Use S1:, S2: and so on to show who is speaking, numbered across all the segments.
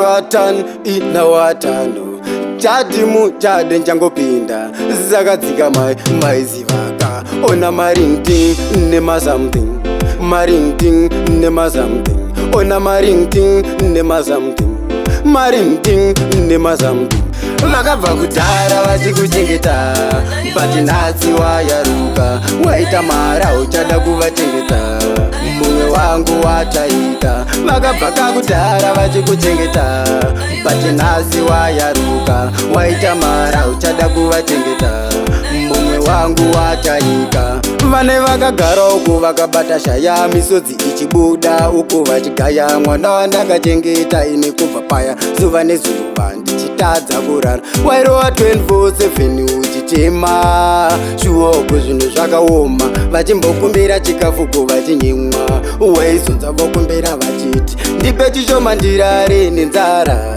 S1: watanu ina watano chatimu chade nchangopinda zakadzika maizivaka ona maringting nema something maringting nema something ona maringting nema something maringting nema something vakabva kudhara vachikuchengeta but nhasi wayaruka waita mara uchada kuvachengeta mumwe wangu wataika vakabva kakudhara vachikuchengeta but nhasi wayaruka waita mara uchada kuvachengeta mumwe wangu wataika vane vakagara uko vakabata shaya misodzi ichibuda uko vachigaya mwana wandakachengeta ine kubva paya zuva nezuva ndichitadza kurara wairova 24/7 uchichema shuoko zvinhu zvakaoma vachimbokumbira chikafu kuvachinyimwa waizonza vokumbira vachiti ndipe chishoma ndirare nenzara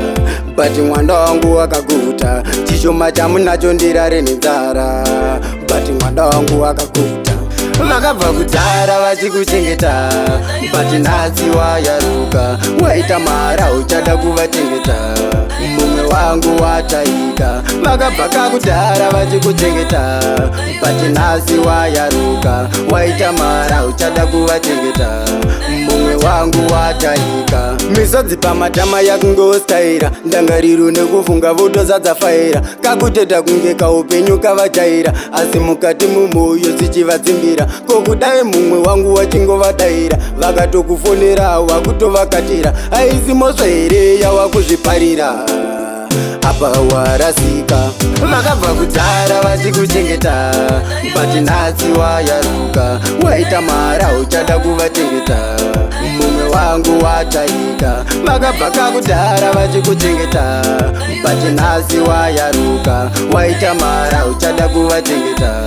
S1: but mwana wangu wakaguta chishoma chamunacho ndirare nenzara but mwana wangu wakaguta vakabva kudhara vachikuchengeta but nhasi wayaruka waita mara uchada kuvachengeta mumwe wangu wataika vakabva kakudhara vachikuchengeta but nhasi wayaruka waita mara uchada kuvachengeta mumwe wangu wataika misodzi pamatama yakungostaira ndangariro nekufunga votozadzafaira kakuteta kunge kaupenyu kavajaira asi mukati mumwoyo zichivadzimbira kokudai mumwe wangu wachingovadaira vakatokufonera wakutovakatira aizimosva here yawakuzviparira apa warasika vakabva kudhara vachikuchengeta but nhasi wayaruka waita mara uchada kuvachengeta mumwe wangu wataika vakabva kakudhara vachikuchengeta but nhasi wayaruka waita mara uchada kuvachengeta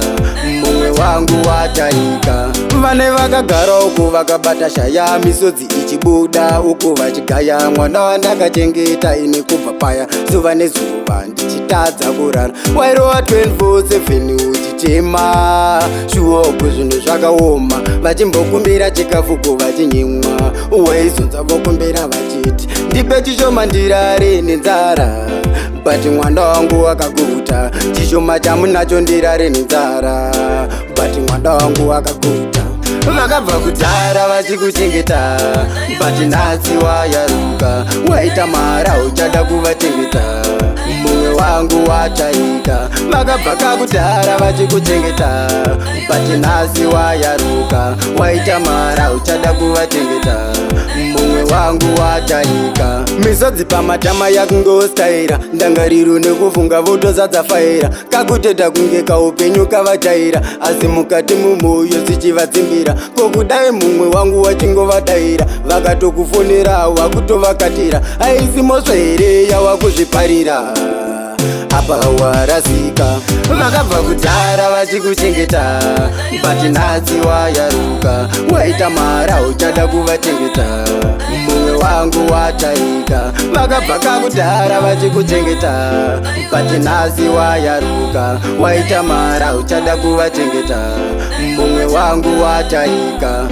S1: mumwe wangu wataika vane vakagara uko vakabata shaya misodzi ichibuda uko vachigaya mwana wandakachengeta ine kubva paya zuva nezuva ndichitadza kurara wairova 24/7 uchichema shuoko zvinhu zvakaoma vachimbokumbira chikafu kuvachinyimwa waizonza vokumbira vachiti ndipe chishoma ndirare nenzara but mwana wangu wakaguta chishoma chamunacho ndirare nenzara but mwana wangu wakaguta vakabva kudhara vachikuchengeta but nhasi wayaruka waita mara uchada kuvachengeta mumwe wangu wataika vakabva kakudhara vachikuchengeta but nhasi wayaruka waita mara uchada kuvachengeta mumwe wangu wataika misodzi pamatama yakungostaira ndangariro nekufunga votozadzafaira kakuteta kunge kaupenyu kavajaira asi mukati mumwoyo zichivadzimbira kokudai mumwe wangu wachingovadaira vakatokufonera wakutovakatira aizimosva here yawakuzviparira apa warasika vakabva kudhara vachikuchengeta but nhasi wayaruka waita mara uchada kuvachengeta mumwe wangu wataika vakabva kakudhara vachikuchengeta but nhasi wayaruka waita mara uchada kuvachengeta mumwe wangu wataika